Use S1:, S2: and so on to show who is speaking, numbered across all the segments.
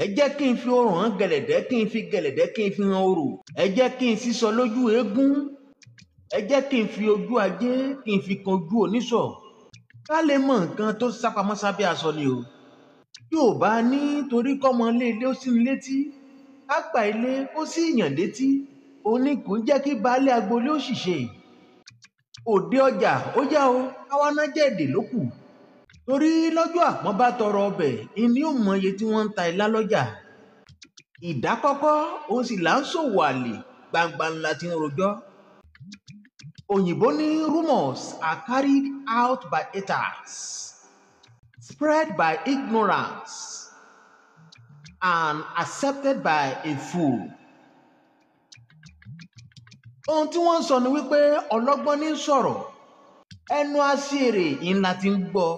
S1: ẹ jẹ́ kí n fi ọrùn hàn gẹ̀lẹ̀dẹ́ kí n fi gẹ̀lẹ̀dẹ́ kí n fi hàn orò ẹ jẹ́ kí n sísọ lójú eégún ẹ jẹ́ kí n fi ojú ajé kí n fi kan ojú oníṣọ̀ ká lè mọ nǹkan tó sápamọ́ sábẹ́ aṣọ ni o yóò bá ní torí kọ́mọ ilé ó sí ní létí àgbà ilé ó sì yàn létí oníkùn jẹ́ kí baálé agboolé ó ṣìṣe òde ọjà ó yá o káwa náà jẹ́ èdè ló kù torí lọ́jọ́ àpọ́n bá tọrọ ọbẹ̀ ìní ò mọ iye tí wọ́n ń ta ilá lọ́jà ìdákọ́kọ́ òun sì là ń ṣòwò àlè gbangba ńlá tí ń rojọ́ òyìnbó ní rumours are carried out by haters spread by ignorance and accepted by a fool. Ohun tí wọ́n ń sọ ni wípé ọlọ́gbọ́n ní sọ̀rọ̀ ẹnu aṣèrè ńlá ti ń gbọ́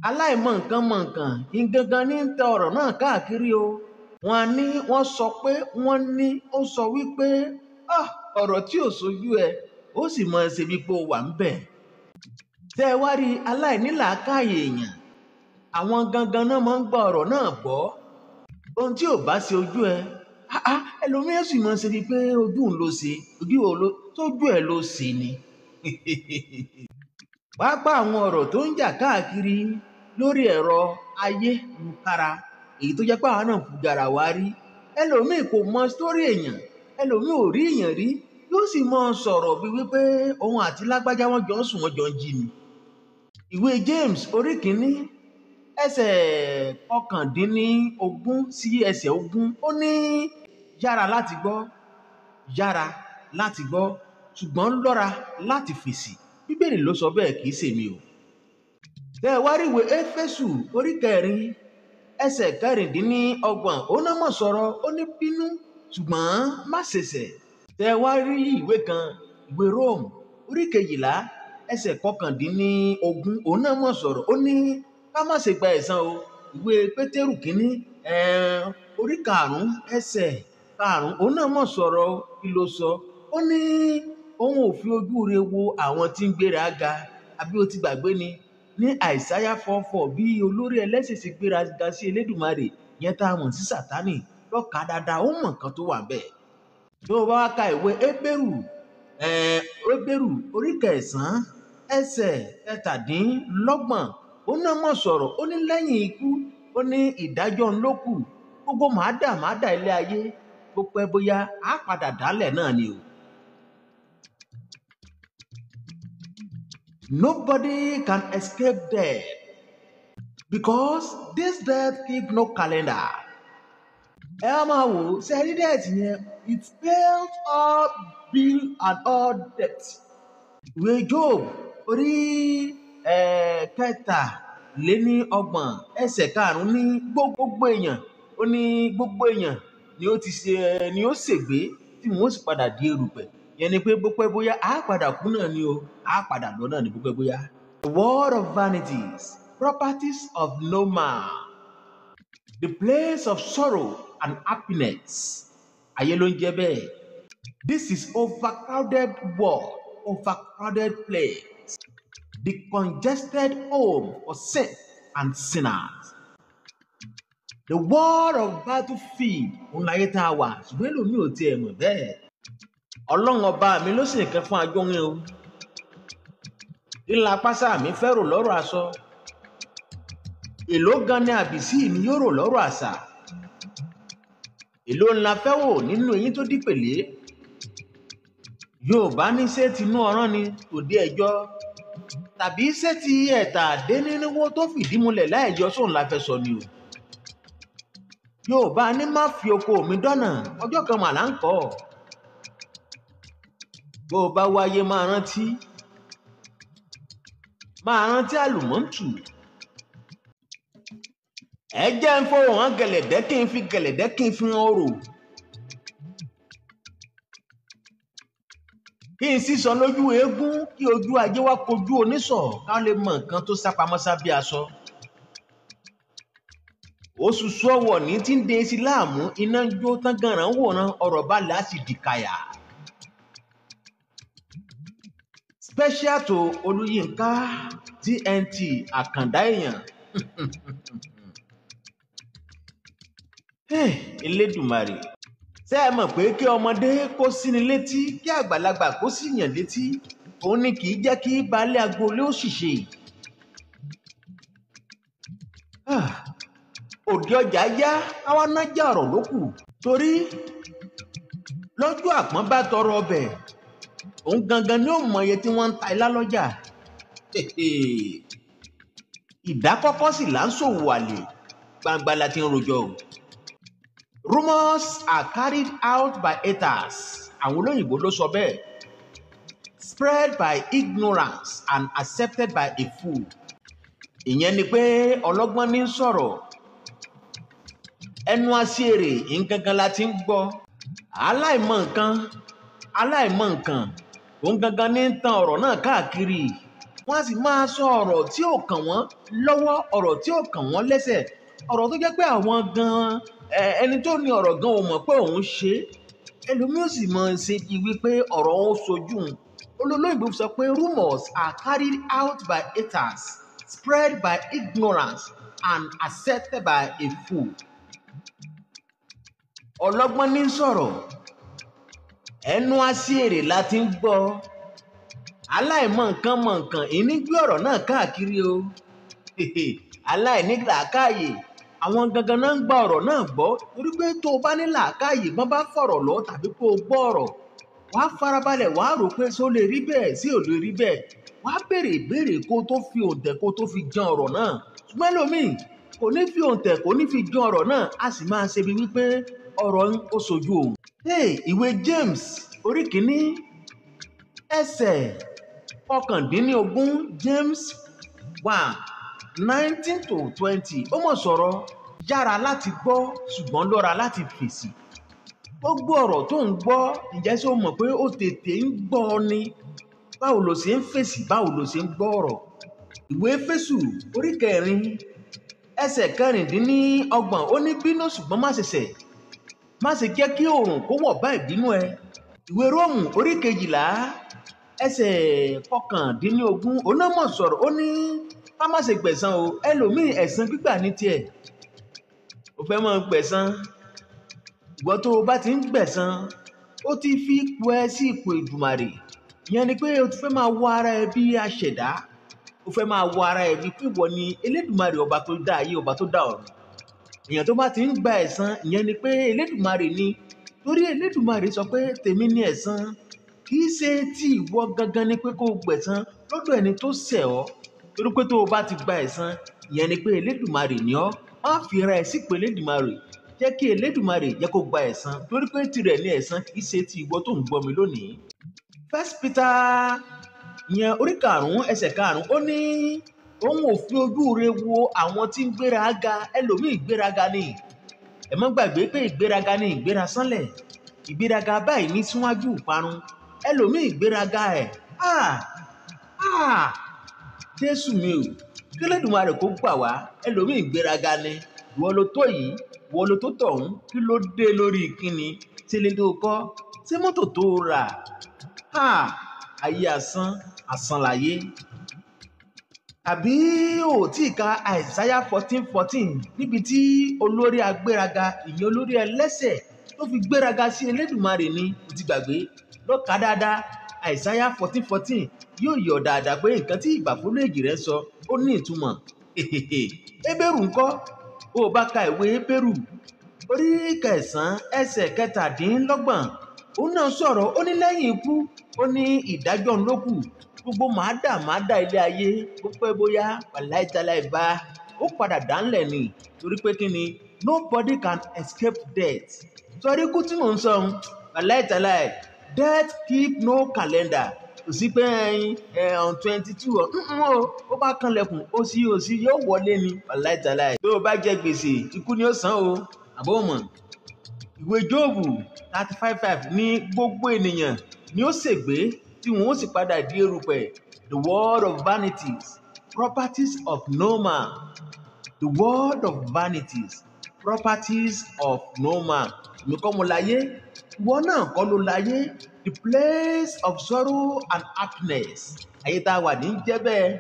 S1: aláìmọ̀ nǹkan mọ̀ nǹkan ìgangan ní ń tẹ ọ̀rọ̀ náà káàkiri o wọ́n sọ pé wọ́n ní ó sọ wípé ọ̀rọ̀ tí ò sojú ẹ ó sì mọ ṣe bí pé ó wà ń bẹ̀ tẹ́ ẹ wá rí aláìnílàákàyè èèyàn àwọn gangan náà máa ń gba ọ̀rọ̀ náà gbọ́ ohun tí ò bá ṣe ojú ẹ ẹlòmíràn sì máa ń ṣe bíi pé ojú òun ló ṣe ojú òun ló tójú ẹ ló ṣe ni pápá àwọn ọ̀rọ̀ tó ń jà káàkiri lórí ẹ̀rọ ayélujára èyí tó jẹ́ pé àwọn náà fùgàrà wá rí ẹlòmíì kò mọ sítórì èèyàn ẹlòmíì ò rí èèyàn rí yóò sì mọ sọ̀rọ̀ bíi wípé òun àti lágbájá wọn jọ ń sùn wọn jọ ń jí ni ìwé James orí kìíní ẹsẹ̀ 19 sí ẹsẹ̀ 20 ó ní yára láti gbọ́ ṣùgbọ́n lọ́ra láti fèsì bíbélì ló sọ bẹ́ẹ̀ kìí ṣèmi o tẹ́ ẹ wá rí ìwé Éfésù orí 4 ẹsẹ̀ 26 ó náà mọ̀ sọ̀rọ̀ ó ní bínú ṣùgbọ́n má ṣẹ̀ṣẹ̀ tẹ́ ẹ wá rí ìwé kan ìwé Róòmù orí 12 ẹsẹ̀ 19 ó náà mọ̀ sọ̀rọ̀ ó ní ká má ṣe gba ẹ̀san o ìwé Pétérù kínní orí 5 ẹsẹ̀ 5 ó náà mọ̀ sọ̀rọ̀ kí ló sọ ó ní òun ò fi ojú rẹ̀ wo àwọn tí ń gbéra ga àbí ó ti gbàgbé ni ní Àìsáyà 4:4 bí olórí ẹlẹ́sìn sì gbéra ga sí Elédùmarè yẹn tá a mọ̀ sí Sátánì lọ́ka dáadáa ó mọ̀ nǹkan tó wà bẹ́ẹ̀ tó o bá wá ka ìwé Hébérù orí 9 ẹsẹ̀ 17 ó náà mọ̀ sọ̀rọ̀ ó ní lẹ́yìn ikú ó ní ìdájọ́ ńlọ́kù gbogbo màádà ilé ayé bó pẹ́ bóyá á padà dálẹ̀ náà ni o. Nobody can escape death because this death keep no calendar. Ẹ máa wò ó sẹ́rí death yẹn it spells all bill and all debt. Ìwé Job orí 23 ẹsẹ̀ 5 ní gbogbo èèyàn ó ní gbogbo èèyàn ni ó ṣègbé tí wọ́n sì padà di erùpẹ̀ yẹn ni pé bó pẹ́ bóyá á padà kú náà ni o á padà lọ náà ni bó pẹ́ bóyá. The world of vanities, properties of no man, the place of sorrow and happiness. Ayé ló ń jẹ́ bẹ́ẹ̀. This is overcrowded world, overcrowded place, the congested home for saints and sinners. The world of battlefield òun láyé tá a wà ṣùgbọ́n èlòmí ò tiẹ̀ mọ̀ bẹ́ẹ̀. Ọlọ́run ọba mi ló sì nìkan fún ajóhun o. Ìlà pásá mi fẹ́ rò lọ́rọ̀ aṣọ. Èló gan ni àbísí mi yóò rò lọ́rọ̀ àṣà. Èló ńlá fẹ́ wò nínú eyín tó dípèlé. Yorùbá ní ṣé tinú ọ̀rán ni tòde ẹjọ́ tàbí ṣé ti ẹ̀tàdínnírinwó tó fìdí múlẹ̀ láìjọ sóun la fẹ́ sọ ni o. Yorùbá ní má fi oko mi dọ́nà ọjọ́ kan mà là ń kọ́. Bó o bá wáyé máa rántí àlùmọ́ǹtù. Ẹ jẹ́ ń fọwọ́ hàn gẹ̀lẹ̀dẹ́ kí n fi gẹ̀lẹ̀dẹ́ kí n fi hàn orò. Kí n sísọ lójú eégún kí ojú ajé wá kojú oníṣọ̀ ká lè mọ nǹkan tó sápamọ́ sábẹ́ aṣọ. Oṣù Ṣọ́wọ̀ ní tí ń de sí láàmú iná ń jó tán gànràn wòran ọ̀rọ̀ balẹ̀ á sì dìkàyà. Special to Olúyínká TNT àkàndá èèyàn. Elédùmarè, ṣé ẹ mọ̀ pé kí ọmọdé kó síni létí kí àgbàlagbà kó síyàn létí òun ni kì í jẹ́ kí baálé agboolé ó ṣìṣe. Òde ọjà yá àwa nájà ọ̀rọ̀ ló kù torí lọ́jọ́ àpọ́n bá tọrọ ọbẹ̀ òun gangan ni ó mọ iye tí wọ́n ń ta ilá lọ́jà. Ìdákọ́kọ́ sì là ń ṣòwò àlè, gbangba la ti ń rojọ́ o. Rumors are carried out by haters. Àwọn olóyìnbó ló sọ bẹ́ẹ̀. Spread by ignorance and accepted by a fool. Ìyẹn ni pé ọlọ́gbọ́n ní sọ̀rọ̀. Ẹnu aṣèrè nǹkankan la ti ń gbọ́. Aláìmọ̀ nǹkan òun gangan ní tan ọ̀rọ̀ náà káàkiri. Wọ́n á sì máa sọ ọ̀rọ̀ tí ò kàn wọ́n lọ́wọ́, ọ̀rọ̀ tí ò kàn wọ́n lẹ́sẹ̀, ọ̀rọ̀ tó jẹ́ pé àwọn gan-an ẹni tó ní ọ̀rọ̀ gan ò mọ̀ pé òun ṣe é. Ẹlòmíì ò sì mọ̀ ṣe di wípé ọ̀rọ̀ òun sojú un. Olóyìnbó sọ pé rumors are carried out by haters, spread by ignorance and accepted by a fool. Ọlọ́gbọ́n ní sọ̀rọ̀, ẹnu aṣèrè la ti ń gbọ́. Aláìmọ̀ nǹkan ìní gbé ọ̀rọ̀ náà káàkiri o. Aláìní làákàyè àwọn gangan náà ń gba ọ̀rọ̀ náà gbọ́ torí pé tó o bá ní làákàyè bọ́n bá fọ̀rọ̀ lọ tàbí kó o gbọ́ ọ̀rọ̀ wàá farabalẹ̀ wàá rò pé ṣó lè rí bẹ́ẹ̀ sí ò lè rí bẹ́ẹ̀ wàá béèrè ìbéèrè kó o tó fi òǹtẹ̀ kó o tó fi jan ọ̀rọ̀ náà. Ṣùgbọ́n ẹlòmíì kò ní fi òǹtẹ̀ kò ní fi jan ọ̀rọ̀ náà a sì máa ṣe bí wípé ọ̀rọ̀ ń ó sojú òun. Ìwé James orí kìíní ẹsẹ̀ 19 James 1:19-20 ó mọ̀ sọ̀rọ̀ yára láti gbọ́ ṣùgbọ́n lọ́ra láti fèsì. Gbogbo ọ̀rọ̀ tó ń gbọ́ ǹjẹ́ ṣé o mọ̀ pé ó tètè ń gbọ́ ọ ni? Báwo lo ṣe ń fèsì? Báwo lo ṣe ń gbọ́ ọ̀rọ̀? Ìwé Éfésù orí 4 ẹsẹ̀ 26 ó ní bínú ṣùgbọ́n má ṣe ṣẹ̀, má ṣe jẹ́ kí oòrùn kó wọ̀ bá ìbínú ẹ. Ìwé Róòmù orí 12 ẹsẹ̀ 19 ó náà mọ̀ sọ̀rọ̀ ó ní ká má ṣe gbẹ̀san o. Ẹlòmíì ẹ̀san gbígbà ní tiẹ̀. Ó fẹ́ máa gbẹ̀san. Ìwọ tó o bá ti ń gbẹ̀san ó ti fi ipò ẹ sí ipò Èdùmàrè. Ìyẹn ni pé o ti fẹ́ máa wo ara ẹ bí aṣẹ̀dá. O fẹ́ máa wo ara ẹ bí pé ìwọ ni Elédùmarè ọba tó dá ayé ọba tó dá ọ̀run. Èèyàn tó bá ti ń gba ẹ̀san ìyẹn ni pé Elédùmarè ni. Torí Elédùmarè sọ pé tèmi ni ẹ̀san. Kì í ṣe tí ìwọ gangan ni pé kó o gbẹ̀san lọ́dọ̀ ẹni tó ṣẹ̀ ọ́. Torí pé tó o bá ti gba ẹ̀san ìyẹn ni pé Elédùmarè ni ọ́. Má fi ra ẹ̀ sípò Elédùmarè. Jẹ́ kí Elédùmarè jẹ́ kó gba ẹ̀san torí pé tirẹ̀ ni ẹ̀san kì í ṣe ti ìwọ tó ń gbọ́ mi lónìí. 1 Peter ìyẹn orí 5 ẹsẹ̀ 5 ó ní òun ò fi ojú re wo àwọn tí ń gbéra ga. Ẹlòmíì ìgbéraga ni. Ẹ má gbàgbé pé ìgbéraga ni ìgbéra sánlẹ̀. Ìgbéraga báyìí ní síwájú ìparun. Ẹlòmíì ìgbéraga ẹ̀ Jésù mi ò kí Elédùmarè kó gbà wá. Ẹlòmíì ìgbéraga ni. Ìwọ ló tó yìí, ìwọ ló tó tọ̀hún, kí ló dé lórí kíni? Ṣé ilé tó kọ́? Ṣé mọ́tò tó rà? Ayé asán láyé. Àbí ò tí ì ka Àìsáyà 14:14 níbi tí olórí agbéraga ìyẹn olórí ẹlẹ́ṣẹ̀ tó fi gbéraga sí Elédùmarè ni o ti gbàgbé? Lọ́ka dáadáa Àìsáyà 14:14 yóò yọ̀ dáadáa pé nǹkan tí ìbàfúlẹ̀jì rẹ̀ sọ ó ní ìtumọ̀. Hébérù ńkọ́? Ó bá ka ìwé Hébérù orí 9 ẹsẹ̀ 17 òun náà sọ̀rọ̀ ó ní lẹ́yìn ikú ó ní ìdájọ́ ńlọ́kù. Gbogbo màádà ilé ayé ó pẹ́ bóyá wàláìtàláì bá ó padà dánlẹ̀ ni torí pé kí ni nobody can escape death. Sọrí ikú tí mò ń sọ wàláìtàláì death keep no calendar. Kò sí pé on 22 ó bá kanlẹ̀kùn ó sì yóò wọlé ni wàláìtàláì. Tó o bá jẹ gbèsè ikú ni ó san o àbọ̀ mọ̀. Ìwé Jóòbù 35:5 ní gbogbo ènìyàn ni ó ṣègbé tí wọn ó sì padà di erùpẹ̀. The word of vanities, properties of no man. The word of vanities, properties of no man. Èmi kọ́ mo láyé, ìwọ náà kọ́ ló láyé. The place of sorrow and happiness. Ayé tá a wà ní jẹ́ bẹ́ẹ̀.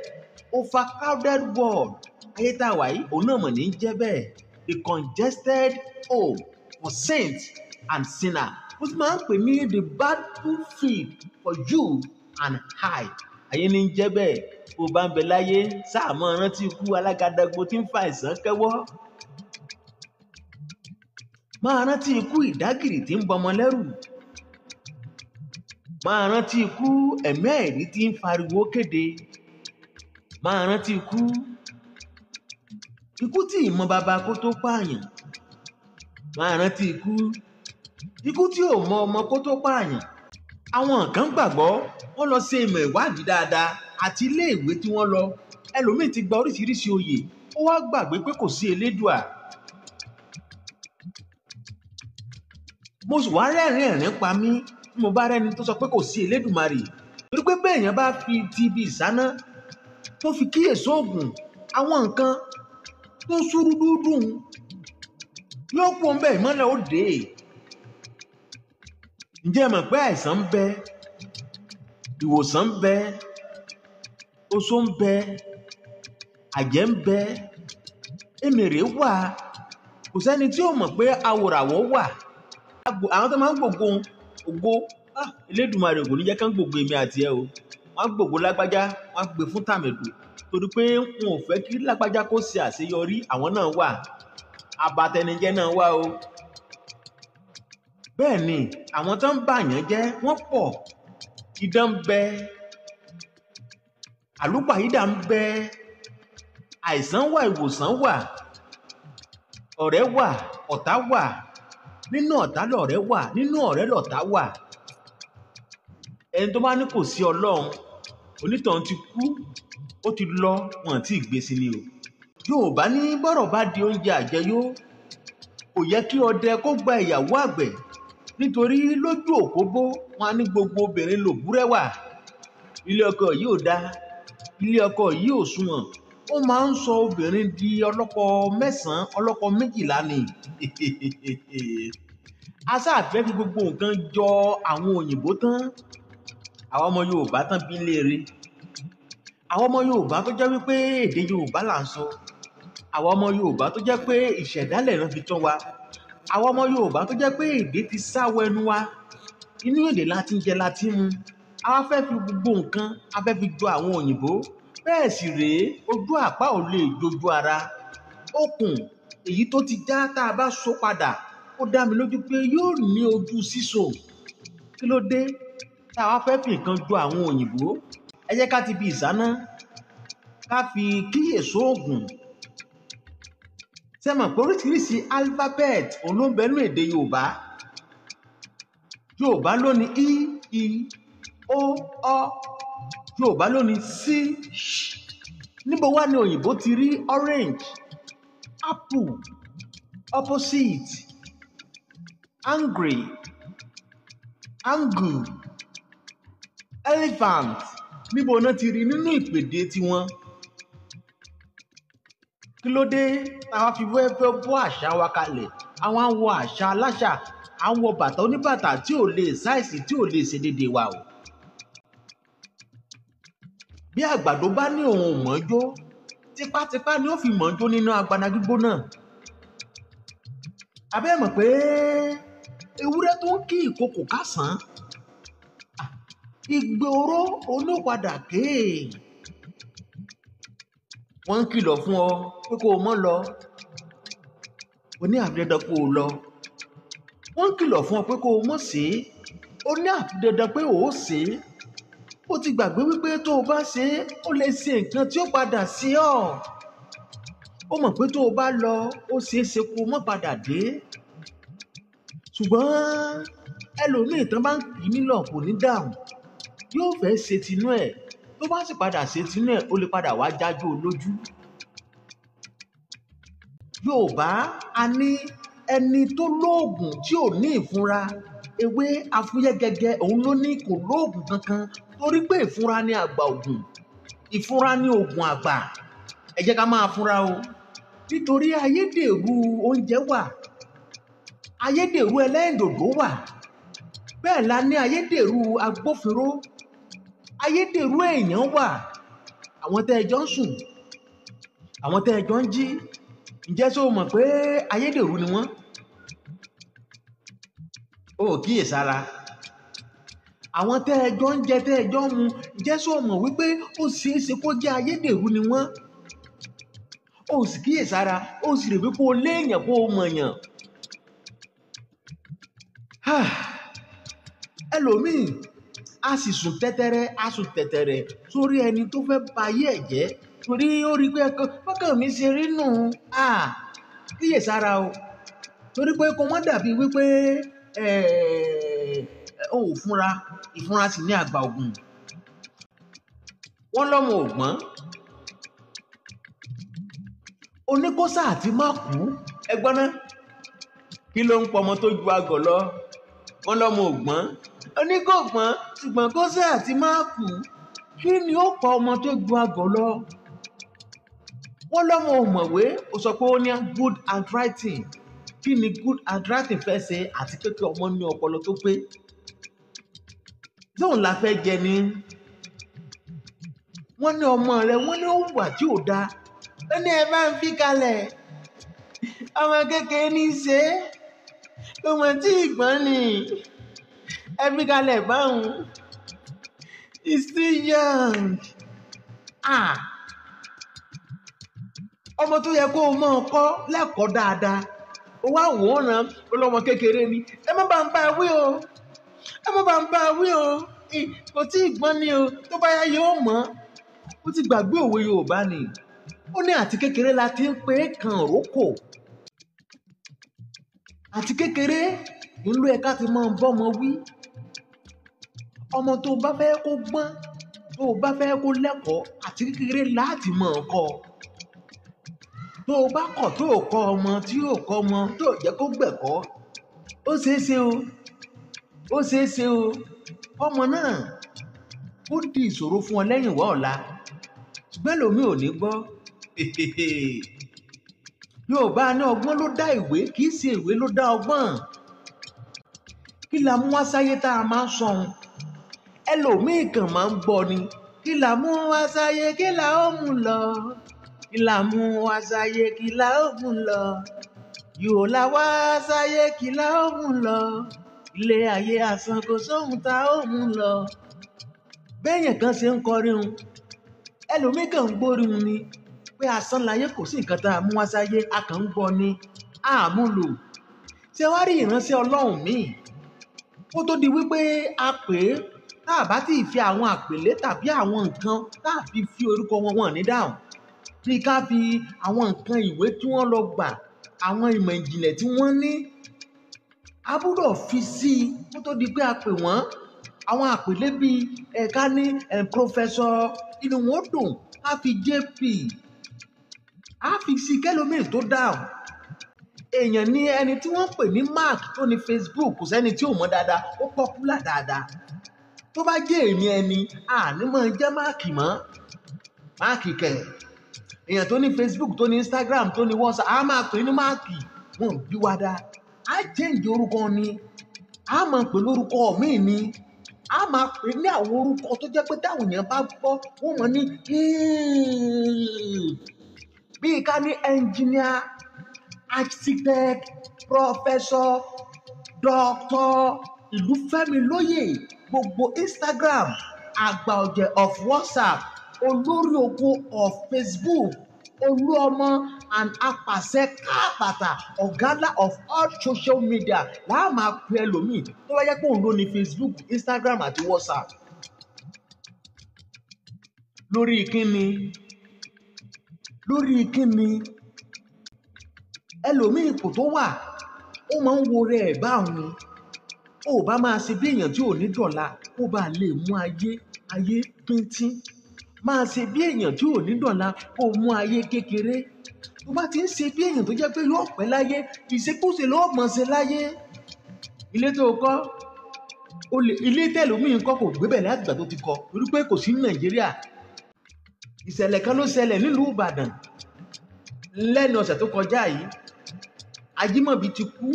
S1: Overcrowded world. Ayé tá a wà yìí òun náà mọ̀ ní jẹ́ bẹ́ẹ̀. the congested home for saints and sinners. Mo sì máa ń pè ní the battlefield for you and I. Ayé ní jẹ́ bẹ́ẹ̀, bó bá ń bẹ láyé sáà mọ́ rántí ikú alágàdàgbò tí ń fa àìsàn kẹ́wọ́. Máa rántí ikú ìdágìrì tí ń bọmọ lẹ́rù. Máa rántí ikú ẹ̀mí ẹ̀rí tí ń fariwo kéde. Máa rántí ikú tí ìmọ̀ bàbá kó tó pààyàn. Máa rántí ikú tí ò mọ ọmọ kó tó pààyàn. Àwọn kan gbàgbọ́ wọ́n lọ ṣe ìmọ̀ ìwádìí dáadáa àti iléèwé tí wọ́n lọ. Ẹlòmíì ti gba oríṣiríṣi oyè, ó wá gbàgbé pé kò sí elédùà. Mo sì wá rẹ́rìn ẹ̀rín pa mí tí mo bá rẹ́ni tó sọ pé kò sí elédùmarè. Torí pé bẹ́ẹ̀ yẹn bá fi ti ibi ìsáná tó fi kíyèsí oògùn àwọn nǹkan tó ṣúrú dúdùn yóò pọ̀ ń bẹ ìmọ́lẹ̀ ó dé. Ǹjẹ́ ẹ mọ̀ pé àìsàn ń bẹ, ìwòsàn ń bẹ, oṣó ń bẹ, àjẹ́ ń bẹ, èmèrè wà, kò sẹ́ni tí ò mọ̀ pé awòràwọ̀ wà. Àwọn tó máa ń gbògo ògo Elédùmarè kò ní jẹ́ kán gbògo èmi àti ẹ o. Wọ́n á gbògo lágbájá, wọ́n á gbé fún tàmẹ̀dù torí pé wọn ò fẹ́ kí lágbájá kó ṣe àṣeyọrí. Àwọn náà wà, abatẹnijẹ́ náà wà o. Bẹ́ẹ̀ ni àwọn tó ń bàyàn jẹ́ wọ́n pọ̀. Idán ń bẹ, àlùpàídà ń bẹ, àìsàn wà, ìwòsàn wà, ọ̀rẹ́ wà, ọ̀tá wà. Nínú ọ̀tá lọ̀rẹ́ wà, nínú ọ̀rẹ́ lọ̀tá wà. Ẹni tó bá ní kò sí Ọlọ́run, onítọ̀hún ti kú, ó ti lọ, wọn tí ì gbé sí ni o. Yorùbá ní bọ́rọ̀ bá di oúnjẹ àjẹyó, kò yẹ kí ọdẹ kó gba ìyàwó àgbẹ̀ nítorí lójú òkóbó wọn á ní gbogbo obìnrin lòbúrẹ́wà. Ilé ọkọ yìí ò dáa, ilé ọkọ yìí ò sunwọ̀n. Ó máa ń sọ obìnrin di ọlọ́kọ 9, ọlọ́kọ 12 ni. A sáà fẹ́ fi gbogbo nǹkan jọ àwọn òyìnbó tán. Àwọn ọmọ Yorùbá tán bí léèrè. Àwọn ọmọ Yorùbá tó jẹ́ wípé èdè Yorùbá là ń sọ. Àwọn ọmọ Yorùbá tó jẹ́ pé ìṣẹ̀dálẹ̀ náà fi tán wa. Àwọn ọmọ Yorùbá tó jẹ́ pé èdè ti sáwọ ẹnu wa. Inú èdè láti ń jẹ láti mú. A wá fẹ́ fi gbogbo nǹkan a fẹ́ fi jọ àwọn òyìnbó. Bẹ́ẹ̀ sì rèé, ojú àpá ò lè jojú ara. Okùn èyí tó ti já tá a bá so padà, ó dá mi lójú pé yóò ní ojú sísò. Kí ló dé tá a wá fẹ́ fi nǹkan jọ àwọn òyìnbó? Ẹ jẹ́ ká ti bi ìsáná, ká fi kíyèsí oògùn. Ṣé mọ̀ pé oríṣiríṣi alphabet òun ló ń bẹ nínú èdè Yorùbá? Yorùbá ló ní I, I, O, Ọ. Yorùbá ló ní C, Ṣ. Níbo wá ni òyìnbó ti rí orange, apple, opposite, angry, angle, elephant? Níbo náà ti rí nínú ìpèdè tiwọn? Kí ló dé táwa fi fẹ́ bọ́ àṣà wa kalẹ̀? Àwọn á wọ àṣà aláṣà, à ń wọ bàtà oníbàtà tí ò lè sáìsì, tí ò lè ṣe déédéé wa o. Bí àgbàdo bá ní òun ò mọ́jó, tipátipá ni ó fi mọ́jó nínú agbada gbígbóná. Abẹ́ mọ̀ pé ewúrẹ́ tó ń kí ìkokò kásán, igbe oró olópadà kéè. Wọ́n ń kìlọ̀ fún ọ pé kó o mọ́ lọ, o ní àfi dandan kó o lọ. Wọ́n ń kìlọ̀ fún ọ pé kó o mọ́ ṣe é, o ní àfi dandan pé o ó ṣe é. Ó ti gbàgbé wípé tó o bá ṣe é, ó lè ṣe nǹkan tí ó padà sí ọ. Ó mọ̀ pé tó o bá lọ, ó ṣeé ṣe kó o mọ́ padà dé. Ṣùgbọ́n ẹlòmíì tán bá ń kì í nílọ̀ kò ní dáhùn. Yóò fẹ́ ṣe tinú ẹ̀. Tó bá sì padà ṣe tinú ẹ̀, ó lè padà wá jájú olójú. Yorùbá a ní ẹni tó lóògùn tí ò ní ìfúnra. Ewé afúyẹ́ gẹ́gẹ́ òun ló ní kò lóògùn kankan torí pé ìfúnra ni àgbà ògùn. Ìfúnra ni ògùn àgbà. Ẹ jẹ́ ká máa fúnra o. Nítorí ayédèrú oúnjẹ wà. Ayédèrú ẹlẹ́rìndòdò wà. Bẹ́ẹ̀ la ní ayédèrú agbófinró. Ayédèrú èèyàn wà. Àwọn tẹ́ ẹ jọ ń sùn, àwọn tẹ́ ẹ jọ ń jí, ǹjẹ́ sọ mọ̀ pé ayédèrú ni wọ́n? O kíyèsára. Àwọn tẹ́ ẹjọ́ ń jẹ tẹ́ ẹjọ́ ń mu, ǹjẹ́ sọ mọ̀ wípé ó ṣeé ṣe kó jẹ́ ayédèrú ni wọ́n? O sì kíyèsára, o sì rè wípé o léèyàn kó o mọ̀yàn. Ẹlòmíì a sì sùn tẹ́tẹ́rẹ́ sórí ẹni tó fẹ́ ba ayé ẹ̀ jẹ́ torí ó rí pé ọkàn mi ṣe rí nù. Kíyèsára o, torí pé kó má dàbí wípé o ò fúnra, ìfúnra sì ní àgbà ògùn. Wọ́n lọ́mọ ògbọ́n oníkóṣà àti má kú. Ẹgbọ́n náà, kí ló ń pọ ọmọ tó ju àgọ̀ lọ? Wọ́n lọ́mọ ògbọ́n oníkògbọ́n ṣùgbọ́n kóṣà àti má kú. Kí ni ó pa ọmọ tó ju àgọ̀ lọ? Wọ́n lọ́mọ òmọ̀wé, ó sọ pé ó ní good handwriting. Kí ni good handwriting fẹ́ ṣe àti pé kí ọmọ ní ọpọlọ tó pé? Tóun la fẹ́ jẹ ni. Wọ́n ní ọmọ rẹ̀, wọ́n ní ó wà tí ò dáa. Ó ní ẹ bá ń fi kalẹ̀. Ọmọ kékeré ní í ṣe é. Ọmọ tí ìgbọ́n ni ẹ fi kalẹ̀ báwọn. He's still young. Ọmọ tó yẹ kó o mọ̀ kọ́ lẹ́kọ̀ọ́ dáadáa. Ó wá wò ó ràn ó lọ́mọ kékeré ni. Ẹ má bá ń bá wí o. Ẹ má bá ń bá wí o. Kò tí ì gbọ́n ni o. Tó bá yá yóò mọ̀. Ó ti gbàgbé òwe Yorùbá ni. Ó ní àti kékeré la ti ń pè é kan rókò. Àti kékeré ìlú ẹ̀ka ti máa ń bọ́mọ wí. Ọmọ tó bá fẹ́ kó gbọ́n, tó bá fẹ́ kó lẹ́kọ̀ọ́, àti kékeré láti mọ̀ kọ́. Tó o bá kọ̀ tó o kọ́ ọmọ tí yóò kọ́ ọmọ tó jẹ́ kó gbẹ̀kọ́, ó ṣeé ṣe o. Ó ṣeé ṣe o. Ọmọ náà ó di ìṣòro fún ọ lẹ́yìn wá ọ̀la. Ṣùgbọ́n lómi ò ní gbọ́. Yorùbá ní ọgbọ́n ló dá ìwé, kì í ṣe ìwé ló dá ọgbọ́n. Kí la mú wá sáyé tá a máa ń sọ̀hún? Ẹlòmíì kàn máa ń gbọ́ ni. Kí la mú wá sáyé, kí la ó mú lọ? Kí la mú wá sáyé, kí la ó mú lọ? Yóò la wá sáyé, kí la ó mú lọ? Ilé ayé asán kò sóhun tá ó mú lọ. Béèyàn kan ṣe ń kọrin un, ẹlòmíì kàn ń gbórin un ni pé asán láyé, kò sí nǹkan tá a mú wá sáyé, a kàn ń gbọ́ ni, àmúlò. Ṣé wá rí ìránṣẹ́ Ọlọ́run míì? Ó tó di wípé a pè é, tá a bá ti fi àwọn àpèlé tàbí àwọn nǹkan tá a fi orúkọ wọn ní dáhùn. Bí ká fi àwọn nǹkan ìwé tí wọ́n lọ gbà, àwọn ìmọ̀ ìjìnlẹ̀ tí wọ́n ní, a gbọ́dọ̀ fi sí i kó tó di pé a pè wọ́n. Àwọn àpèlé bíi ẹ̀ka ní pòfẹ́sọ̀, inú wọn dùn, a fi JP, a fi sí kẹ́lómìn tó dáhùn. Èèyàn ní ẹni tí wọ́n pè ní Mark tó ní Facebook, kò sẹ́ni tí ò mọ̀ dáadáa, ó pọ́pùlà dáadáa. Tó bá jẹ́ èmi ẹni, àní máa jẹ́ Mark mọ́. Mark kẹ̀. Èèyàn tó ní Facebook, tó ní Instagram, tó ní WhatsApp, a máa pè ní Mark. Wọ́n bí wa dá. A change orúkọ ni. A máa pè lórúkọ míì ni. A máa pè ní àwọn orúkọ tó jẹ́ pé táwọn èèyàn bá gbọ́, wọ́n mọ̀ ní bí ká ní engineer, architect, professor, doctor, Ìlúfẹ́mi lóyè, gbogbo Instagram, àgbà ọ̀jẹ̀ of WhatsApp, olórí oko of Facebook, olú ọmọ and apàṣẹ káàbàtà ọ̀gálá of all social media láà máa pe ẹlòmíì tó bá jẹ́ pé òun ló ní Facebook, Instagram àti WhatsApp. Lórí kíni ẹlòmíì ipò tó wà ó máa ń wo rẹ̀ báwọn. Ó bá máa ṣe bí èèyàn tí ò ní dọ̀la kó bá lè mú ayé píntín. Máa ṣe bí èèyàn tí ò ní dọ̀la kó mú ayé kékeré. Tó bá ti ń ṣe bí èèyàn tó jẹ́ pé yóò pẹ́ láyé, ìṣekúṣe ló mọ̀ ṣe láyé. Ilé tó kọ́, ilé tẹ̀lómìn kọ́ kò gbébẹ̀ láti ìgbà tó ti kọ́ torí pé kò sí ní Nàìjíríà. Ìṣẹ̀lẹ̀ kan ló ṣẹlẹ̀ nílùú Ìbàdàn lẹ́nu ọ̀sẹ̀ tó kọjá yìí. Ajímọ̀bí ti kú,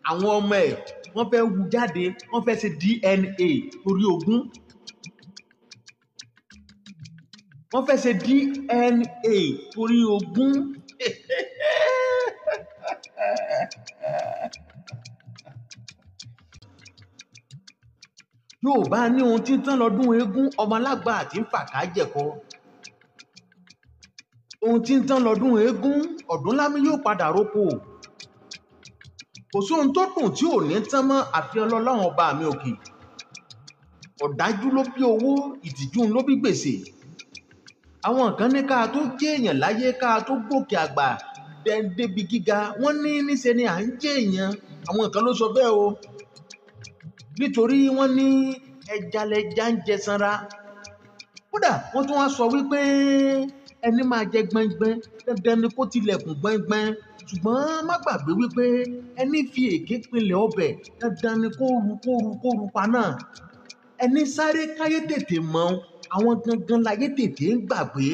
S1: àwọn ọmọ ẹ̀ wọ́n fẹ́ wu jáde, wọ́n fẹ́ ṣe DNA torí ogún. Wọ́n fẹ́ ṣe DNA torí ogún. Yorùbá ní ohun tí ń tán lọ́dún eégún, ọmọ alágbà àti ń fàká jẹ̀kọ. Ohun tí ń tán lọ́dún eégún, ọ̀dún lámì yóò padà roko. Kò sóhun tó dùn tí ò ní tán mọ́ àfi Ọlọ́run ọba mi òkè. Ọ̀dájú ló bí owó, ìtìjú ló bí gbèsè. Àwọn kan ní ká tó jẹ́ èèyàn láyé, ká tó gòkè àgbà débi gíga, wọ́n ní níṣe ni à ń jẹ́ èèyàn. Àwọn kan ló sọ bẹ́ẹ̀ o. Nítorí wọ́n ní ẹja lẹja ń jẹ sanra. Kódà wọ́n tún wá sọ wípé ẹni máa jẹ gbẹ́ngbẹ́ng dandan ni kó tilẹ̀kùn gbẹ́ngbẹ́ng. Ṣùgbọ́n má gbàgbé wípé ẹni fi èké pinlẹ̀ ọbẹ̀ dandan ni kó ru pa náà. Ẹni sáré káyé tètè mọ̀, àwọn gangan láyé tètè ń gbàgbé.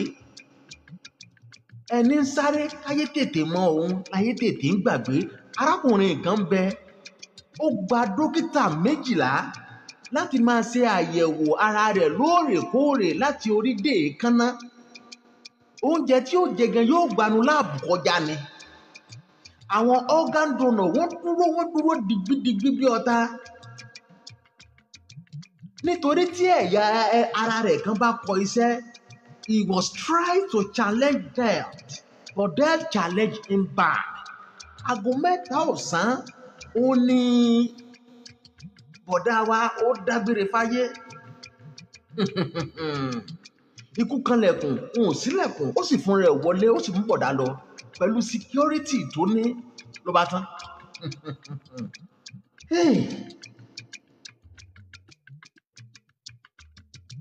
S1: Ẹni sáré káyé tètè mọ̀ òun láyé tètè ń gbàgbé. Arákùnrin kan bẹ, ó gba dókítà 12 láti máa ṣe àyẹ̀wò ara rẹ̀ lóòrèkóòrè láti orí dé èékánná. Oúnjẹ tí ó jẹ gan yóò gbanu láàbù kọjá ni. Àwọn organ donor wọ́n dúró digbidigbi bí ọ̀tá. Nítorí tí ẹ̀yà ara rẹ̀ kan bá kọ iṣẹ́, he was trying to challenge death, but death challenged him back. Aago 3 ọ̀sán ó ní bọ̀dá wa ó dágbére fáyé. Ikú kanlẹ̀kùn, òun sílẹ̀kùn, ó sì fún rẹ̀ wọlé, ó sì mú bọ̀dá lọ pẹ̀lú security tó ní ló bá tán.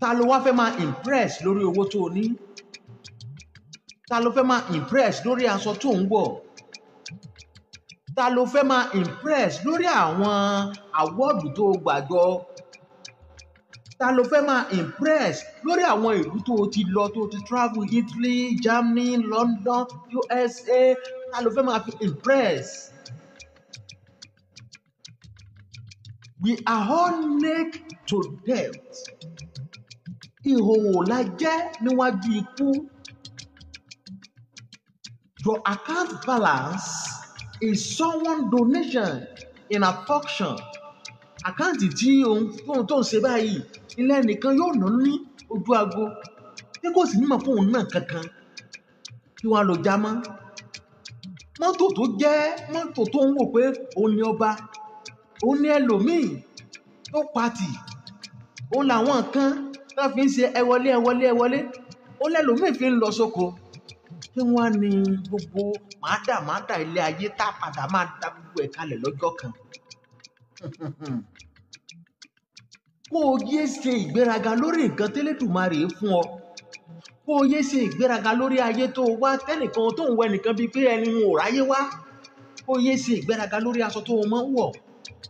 S1: Ta ló wá fẹ́ máa impress lórí owó tó o ní? Ta ló fẹ́ máa impress lórí aṣọ tó ń wọ̀? Ta ló fẹ́ máa impress lórí àwọn àwọ́ọ̀dù tó gbàjọ? Ta ló fẹ́ máa impress lórí àwọn ìlú tó ti lọ, tó ti travel, Italy, Germany, London, USA? Ta ló fẹ́ máa fi impress? We are all naked to death. Ìhòòhò la jẹ́ níwájú ikú. Your account balance is someone donation in a function. Àkáǹtì tí ohun tó ń ṣe báyìí ilé ẹnìkan yóò ná ní ojú ago tí kò sì ní mọ̀ fún òun náà kankan kí wọ́n á lọ já mọ́. Mọ́tò tó jẹ́ mọ́tò tó ń wò pé òun ni ọba, òun ni ẹlòmíì tó pati, òun làwọn kan tó fi ń ṣe ẹ wọlé. Ó lẹ́lòmíì fi ń lọ sóko. Kí wọ́n á ní gbogbo màádà ilé ayé tá padà máa da gbogbo ẹ̀ kalẹ̀ lọ́jọ́ kan. Kó o yé ṣe ìgbéraga lórí nǹkan tẹ́lẹ̀dùmarè fún ọ. Kó o yé ṣe ìgbéraga lórí ayé tó wá tẹ́nìkan tó ń wẹ nìkan bíi pé ẹni wọn ò ráyé wá. Kó o yé ṣe ìgbéraga lórí aṣọ tó o máa ń wọ̀.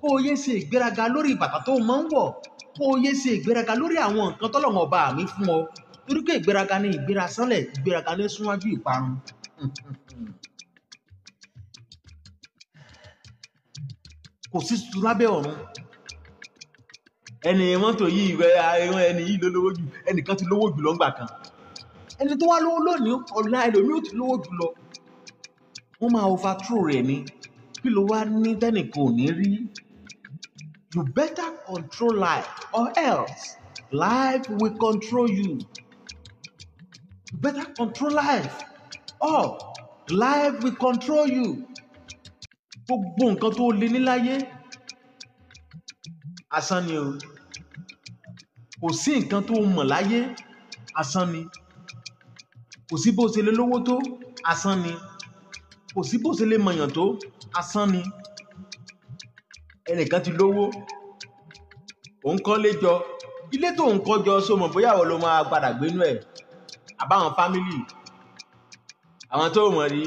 S1: Kó o yé ṣe ìgbéraga lórí bàtà tó o máa ń wọ̀. Kó o yé ṣe ìgbéraga lórí àwọn nǹkan tọ́lọ́run ọba mi fún ọ. Torí pé ìgbéraga ni ìgbérasánlẹ̀, ìgbéraga ní súnwájú ìparun. Kò sí tuntun lábẹ́ ọ̀run. Ẹni mọ́tò yìí ẹni yìí ló lówó jù, ẹnìkan ti lówó jù lọ́ngbà kan. Ẹni tó wá lówó lónìí ọ̀la ẹlòmíì ó ti lówó jù lọ. Wọ́n máa overthrow rẹ̀ ni. Kí ló wá ní tẹ́nìkan ò ní rí? You better control life or else life will control you. You better control life or life will control you. Gbogbo nǹkan tó lé níláyé asán ni o. Kò sí nǹkan tó mọ̀ láyé asán ni. Kò sí bó ṣe lè lówó tó asán ni. Kò sí bó ṣe lè mọ̀yàn tó asán ni. Ẹnìkan ti lówó, òun kọ́lé jọ, ilé tó ń kọ́ jọ so mọ̀ bóyá àwọn ló máa padà gbénú ẹ̀ àbáwọn fámílì àwọn tó mọ̀ rí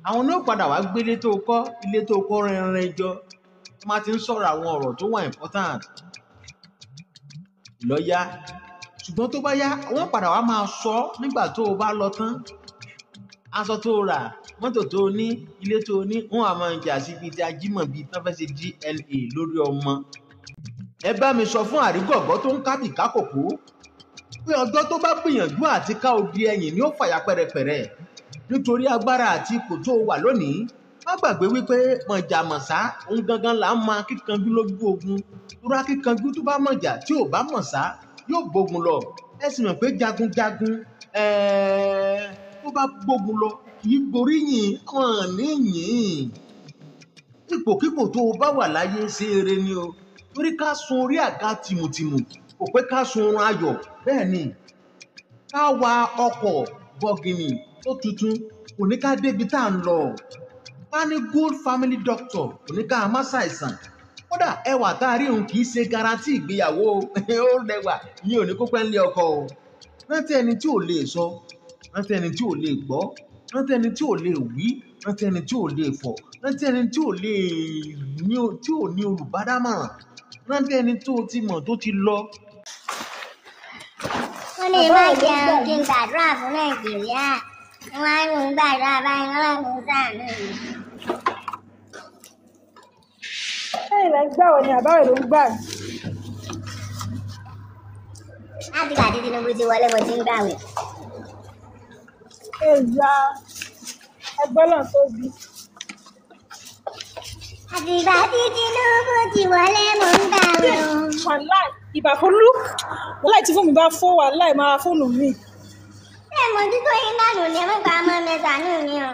S1: àwọn náà padà wá gbélé tó kọ́, ilé tó kọ́ rẹ̀rẹ̀ jọ. Wọ́n máa ti ń sọ̀rọ̀ àwọn ọ̀rọ̀ tó wà important lọ́yà, ṣùgbọ́n tó bá yá wọ́n padà wá máa sọ nígbà tó o bá lọ tán. Aṣọ tó rà, mọ́tò tó ní, ilé tó ní, wọ́n á máa jà sí ibi tí ajímọ̀bí tán fẹ́ ṣe DNA lórí ọmọ. Ẹ bá mi sọ fún àrígọ̀gọ́ tó ń kábì kákòkó pé ọjọ́ tó bá gbìyànjú àti ká odi ẹ̀yìn ni ó fàyà pẹ̀rẹ̀pẹ̀rẹ̀. Nítorí agbára àti ipò tó wà lónìí, má gbàgbé wípé mọ̀jàmọ̀sá òun gangan là ń mọ akíkanjú lójú ogun torí akíkanjú tó bá mọ̀jà tí ò bá mọ̀sá yóò gbógun lọ ẹ sì mọ̀ pé jagunjagun tó bá gbógun lọ kì í gboríyìn hàn níyìn ipòkípò tó o bá wà láyé ṣe eré ni o torí ká sun orí àga tìmùtìmù kò pé ká sun oorun ayọ̀ bẹ́ẹ̀ ni ká wa ọkọ̀ bọ̀gìnì tó tuntun kò ní ká débi tá à ń lọ ká ní good family doctor kò ní ká má ṣàìsàn kódà ẹwà tá a rí òun kì í ṣe garanti ìgbéyàwó ó rẹwà ní òní kó pẹ́ ń lé ọkọ o rántí ẹni tí ò lè sọ rántí ẹni tí ò lè gbọ́ rántí ẹni tí ò lè wí rántí ẹni tí ò lè fọ̀ rántí ẹni tí ò lè tí ò ní olùbádámọ̀ràn rántí ẹni tó ti mọ̀ tó ti lọ.
S2: wọ́n ní má jẹun kí n gbàdúrà fún nàìjíríà wọ́n á ń gbàdúrà báyìí wọ́n á ń sàánú.
S3: lẹ́yìn lẹ́ ń gbà wọ̀ ni àbáwọ̀ ló ń gbà.
S2: láti gbà tí Tinubu ti wọlé mo ti ń gbàwẹ̀.
S3: èèyà ẹgbẹ́ náà tóbi.
S2: àtìgbà tí Tinubu ti wọlé mo ń gbàwẹ̀ o.
S3: wàláì ìbàfọ́lú wàláì tí fóònù bá fọ́ wàláì máa fóònù mi.
S2: ẹ mójútó yín dànù ni ẹ má gba ọmọ mẹ́ta nù ni o.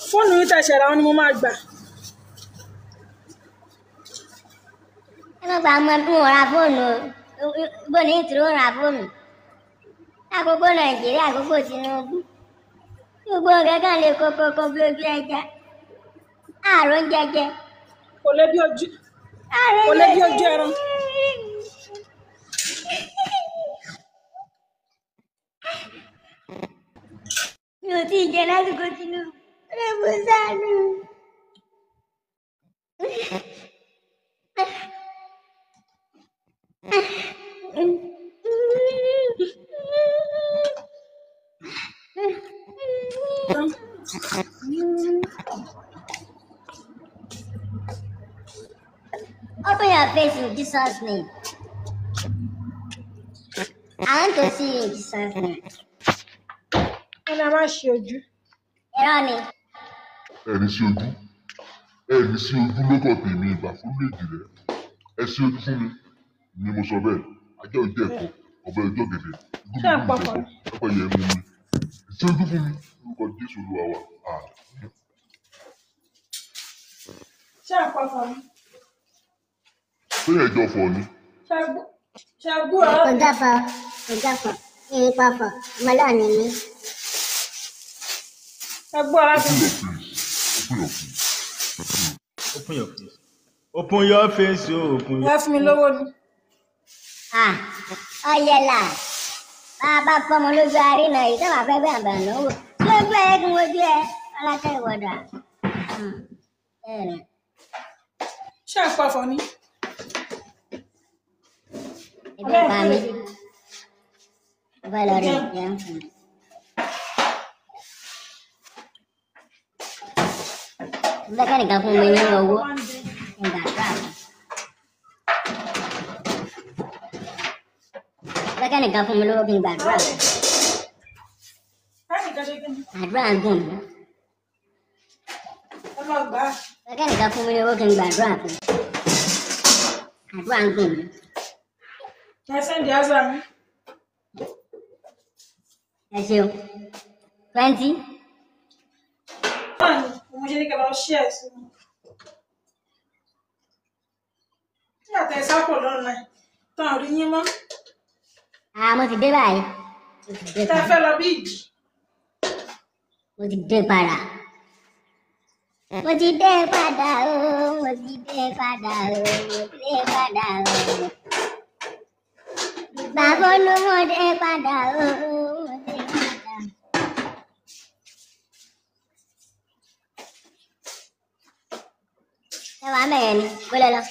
S3: fóònù yìí tẹ̀sẹ̀ ra wọn ni mo máa gbà.
S2: ẹ má gba ọmọ bí wọn ra fóònù o bó ní ìtúró ra fóònù. àkókò nàìjíríà àkókò Tinubu gbogbo nǹkan kan lè kókókó bí ojú ẹja ààrùn jẹjẹ.
S3: kò lè bí ojú ẹran.
S2: mi ò tí ì jẹ lásìkò Tinubu rẹ bó sánú. Open your face in Jesus' name. I want to see you in Jesus' name.
S3: wọ́n ní a máa ṣe ojú.
S2: Irọ́ ni.
S4: ẹ̀rí sí ojú lọ́kọ̀ tèmi ìgbà fún méjì rẹ̀ ẹ sí ojú fún mi ni mo sọ bẹ́ẹ̀ ajá òjò ẹ̀kọ́ ọ̀bẹ ọjọ́ gẹ̀dẹ̀
S3: ṣé à ń papọ̀?
S4: ọ̀pọ̀ yẹn mú mi ẹ sí ojú fún mi lórúkọ Jésù Olúwa wa.
S3: ṣé à ń papọ̀ ni?
S4: ṣé ẹjọ́ fọ ni.
S3: ṣe gbúrò.
S2: Kò dáfọ̀, ìyìn papọ̀, ọmọlúwàní ni.
S3: ẹ gbọ́ láti.
S4: Open your face.
S1: Open your face. Open your face.
S3: ẹ fún mi lówó ni.
S2: Ọ̀yẹ̀là bá a bá pọ́nmọ lójú àárínà yìí sábà fẹ́ bẹ́ẹ̀ àbẹ̀rẹ̀ lówó lójú ẹ̀ kí n wojú ẹ alákẹ́ ìwọ̀dà.
S3: ṣé à ń papọ̀ ni?
S2: Ibi pa mi. Bọ́lá rẹ̀ jẹun fún mi. Bẹ́ẹ̀ nìkan fún mi ní owó ìgbà tó àwọn. Bẹ́ẹ̀ nìkan fún mi lówó kí n gbàdúrà. Àdúrà ń dùn mí. Bẹ́ẹ̀ nìkan fún mi lówó kí n gbàdúrà fún. Àdúrà ń dùn mí.
S3: ẹ sẹ́ndì ázà mi.
S2: Ẹ ṣeun. 20.
S3: mo ṣe ní kí ẹ lọ ṣí ẹ sí mi. tí àtẹ sápò lọ́nà tán ò rí yín mọ́.
S2: Mo ti dé báyìí.
S3: tẹ fẹ́ lọ bí ìjì.
S2: Mo ti dé padà. Mo ti dé padà o. Mo ti dé padà o. Mo ti dé padà o. Bàbá olú mo dé padà o. Mo dé padà. Ẹ wà mẹ́rin ni, kó lọ lọ.